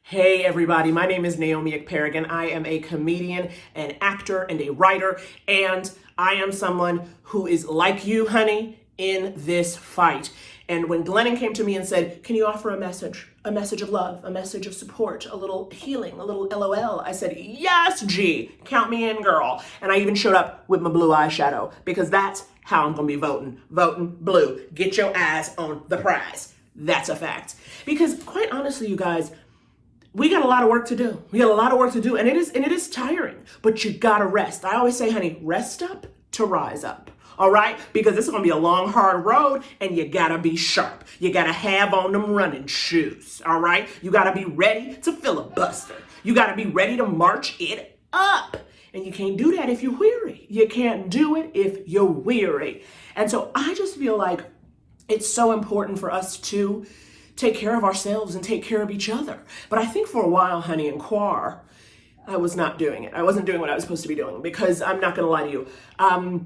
Hey everybody, my name is Naomi Ekperigin. I am a comedian, an actor, and a writer, and I am someone who is like you, honey, in this fight. And when Glennon came to me and said, can you offer a message of love, a message of support, a little healing, a little LOL, I said, yes, G, count me in, girl. And I even showed up with my blue eyeshadow because that's how I'm gonna be voting blue. Get your eyes on the prize. That's a fact. Because quite honestly, you guys, we got a lot of work to do. And it is tiring, but you gotta rest. I always say, honey, rest up to rise up. All right? Because this is gonna be a long, hard road and you gotta be sharp. You gotta have on them running shoes. All right? You gotta be ready to filibuster. You gotta be ready to march it up. And you can't do that if you're weary. You can't do it if you're weary. And so I just feel like it's so important for us to take care of ourselves and take care of each other. But I think for a while, honey, in choir, I was not doing it. I wasn't doing what I was supposed to be doing because I'm not gonna lie to you. I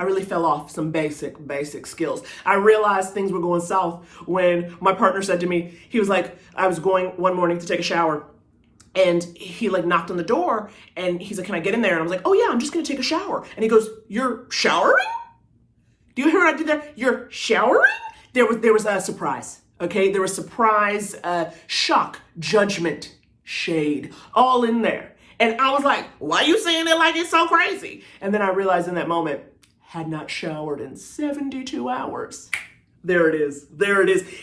really fell off some basic skills. I realized things were going south when my partner said to me, he was like, I was going one morning to take a shower and he like knocked on the door and he's like, can I get in there? And I was like, oh yeah, I'm just gonna take a shower. And he goes, you're showering? Do you hear what I did there? You're showering? There was a surprise, okay? There was surprise, shock, judgment, shade, all in there. And I was like, why are you saying it like it's so crazy? And then I realized in that moment, had not showered in 72 hours. There it is.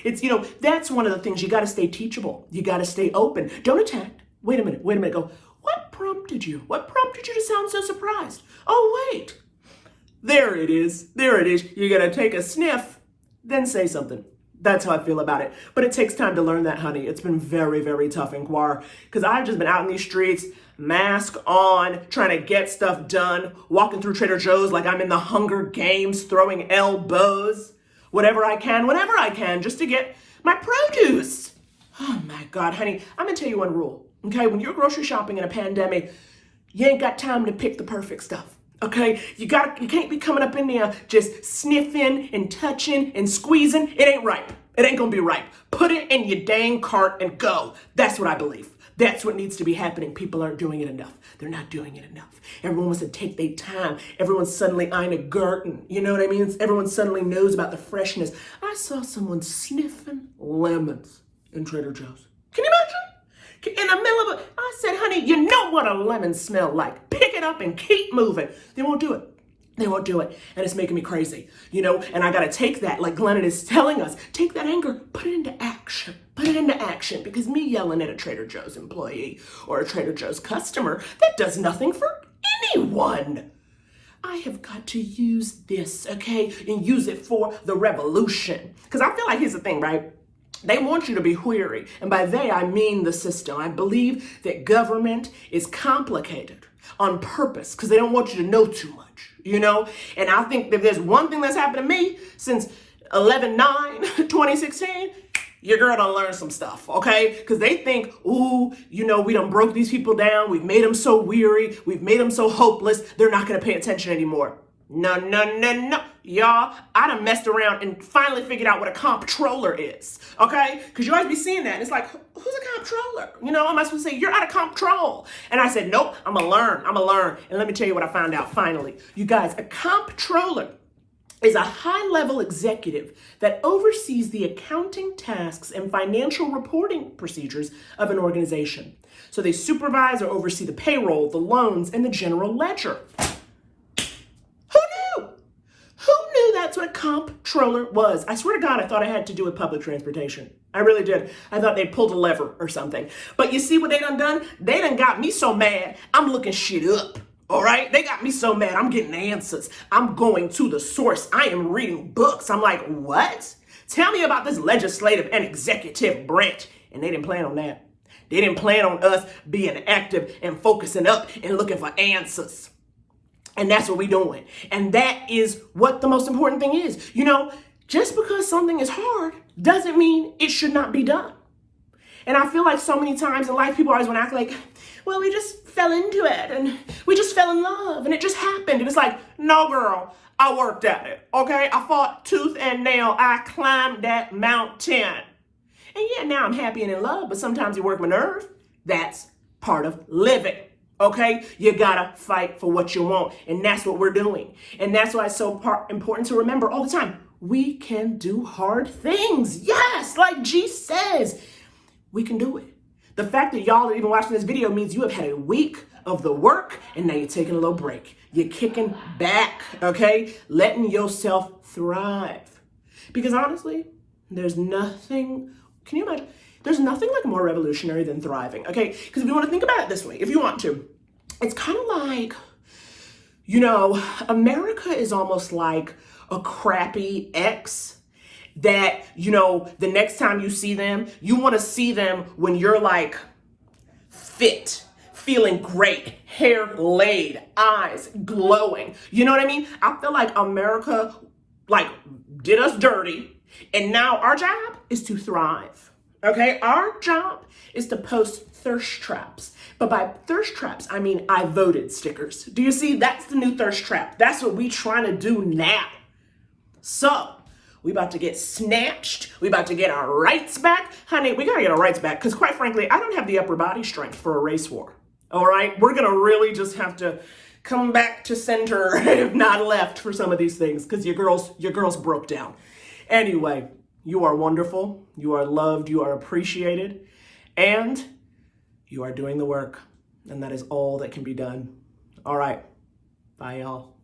It's, that's one of the things. You got to stay teachable. You got to stay open. Don't attack. Wait a minute. Go, what prompted you? What prompted you to sound so surprised? Oh, wait. There it is. You got to take a sniff, then say something. That's how I feel about it. But it takes time to learn that, honey. It's been very, very tough in choir because I've just been out in these streets, mask on, trying to get stuff done, walking through Trader Joe's like I'm in the Hunger Games, throwing elbows, whenever I can, just to get my produce. Oh my God, honey, I'm gonna tell you one rule, okay? When you're grocery shopping in a pandemic, you ain't got time to pick the perfect stuff. Okay, you can't be coming up in there just sniffing and touching and squeezing. It ain't ripe. It ain't gonna be ripe. Put it in your dang cart and go. That's what I believe. That's what needs to be happening. People aren't doing it enough. They're not doing it enough. Everyone wants to take their time. Everyone's suddenly eyeing a garden. You know what I mean? Everyone suddenly knows about the freshness. I saw someone sniffing lemons in Trader Joe's. Can you imagine? In the middle of it, I said, honey, you know what a lemon smell like. Pick it up and keep moving. They won't do it. And it's making me crazy, and I got to take that, like Glennon is telling us, take that anger, put it into action, because me yelling at a Trader Joe's employee or a Trader Joe's customer, that does nothing for anyone. I have got to use this, okay, and use it for the revolution. Because I feel like here's the thing, right? They want you to be weary. And by they, I mean the system. I believe that government is complicated on purpose because they don't want you to know too much, And I think that there's one thing that's happened to me since 11/9/2016, your girl done learned some stuff, okay? Because they think, ooh, we done broke these people down. We've made them so weary. We've made them so hopeless. They're not going to pay attention anymore. No. Y'all, I done messed around and finally figured out what a comptroller is, okay? Because you always be seeing that. And it's like, who's a comptroller? Am I supposed to say, you're out of control? And I said, nope, I'm going to learn. And let me tell you what I found out finally. You guys, a comptroller is a high-level executive that oversees the accounting tasks and financial reporting procedures of an organization. So they supervise or oversee the payroll, the loans, and the general ledger. That's what a comptroller was. I swear to God, I thought I had to do with public transportation. I really did. I thought they pulled a lever or something. But you see what they done? They done got me so mad, I'm looking shit up. All right? They got me so mad, I'm getting answers. I'm going to the source. I am reading books. I'm like, what? Tell me about this legislative and executive branch. And they didn't plan on that. They didn't plan on us being active and focusing up and looking for answers. And that's what we're doing. And that is what the most important thing is. Just because something is hard doesn't mean it should not be done. And I feel like so many times in life, people always want to act like, well, we just fell into it and we just fell in love and it just happened. And it's like, no, girl, I worked at it, okay? I fought tooth and nail. I climbed that mountain. And yeah, now I'm happy and in love, but sometimes you work my nerve. That's part of living. Okay, you gotta fight for what you want, and that's what we're doing. And that's why it's so important to remember all the time. We can do hard things. Yes, like G says, we can do it. The fact that y'all are even watching this video means you have had a week of the work, and now you're taking a little break. You're kicking back, okay? Letting yourself thrive. Because honestly, there's nothing, can you imagine? There's nothing like more revolutionary than thriving, okay? Because if you want to think about it this way, if you want to, it's kind of like, you know, America is almost like a crappy ex that, you know, the next time you see them, you want to see them when you're like fit, feeling great, hair laid, eyes glowing. You know what I mean? I feel like America like did us dirty, and now our job is to thrive. Okay, our job is to post thirst traps. But by thirst traps, I mean I voted stickers. Do you see? That's the new thirst trap. That's what we trying to do now. So, we about to get snatched. We about to get our rights back. Honey, we gotta get our rights back because quite frankly, I don't have the upper body strength for a race war. All right? We're gonna really just have to come back to center, if not left, for some of these things because your girls broke down. Anyway, you are wonderful. You are loved. You are appreciated. And you are doing the work. And that is all that can be done. All right. Bye, y'all.